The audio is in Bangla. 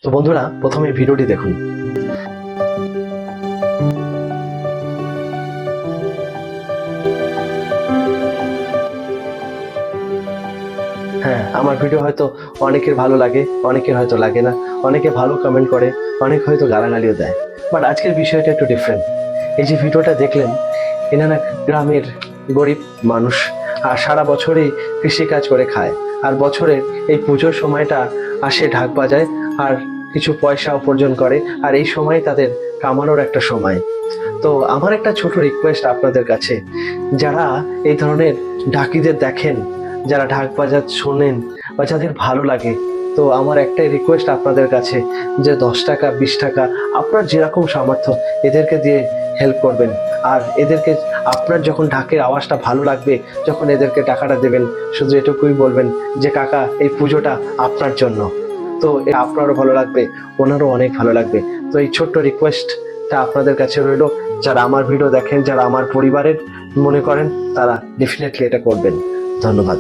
তো বন্ধুরা, প্রথমে ভিডিওটি দেখুন। হ্যাঁ, আমার ভিডিও হয়তো অনেকের ভালো লাগে, অনেকের হয়তো লাগে না। অনেকে ভালো কমেন্ট করে, অনেকে হয়তো গালাগালিও দেয়। বাট আজকের বিষয়টা একটু ডিফারেন্ট। এই যে ভিডিওটা দেখলেন, এনারা গ্রামের গরিব মানুষ, আর সারা বছরই কৃষিকাজ করে খায়। আর বছরের এই পুজোর সময়টা আসে, ঢাক বাজায় আর কিছু পয়সা উপার্জন করে। আর এই সময় তাদের কামানোর একটা সময়। তো আমার একটা ছোট রিকোয়েস্ট আপনাদের কাছে, যারা এই ধরনের ঢাকিদের দেখেন, যারা ঢাক বাজার শোনেন বা যাদের ভালো লাগে, তো আমার একটাই রিকোয়েস্ট আপনাদের কাছে, যে 10 টাকা 20 টাকা আপনার যেরকম সামর্থ্য এদেরকে দিয়ে হেল্প করবেন। আর এদেরকে আপনার যখন ঢাকের আওয়াজটা ভালো লাগবে, যখন এদেরকে টাকাটা দেবেন, শুধু এটুকুই বলবেন যে কাকা, এই পুজোটা আপনার জন্য। তো আপনারও ভালো লাগবে, ওনারও অনেক ভালো লাগবে। তো এই ছোট্ট রিকোয়েস্টটা আপনাদের কাছে রইলো। যারা আমার ভিডিও দেখেন, যারা আমার পরিবারের মনে করেন, তারা ডেফিনেটলি এটা করবেন। ধন্যবাদ।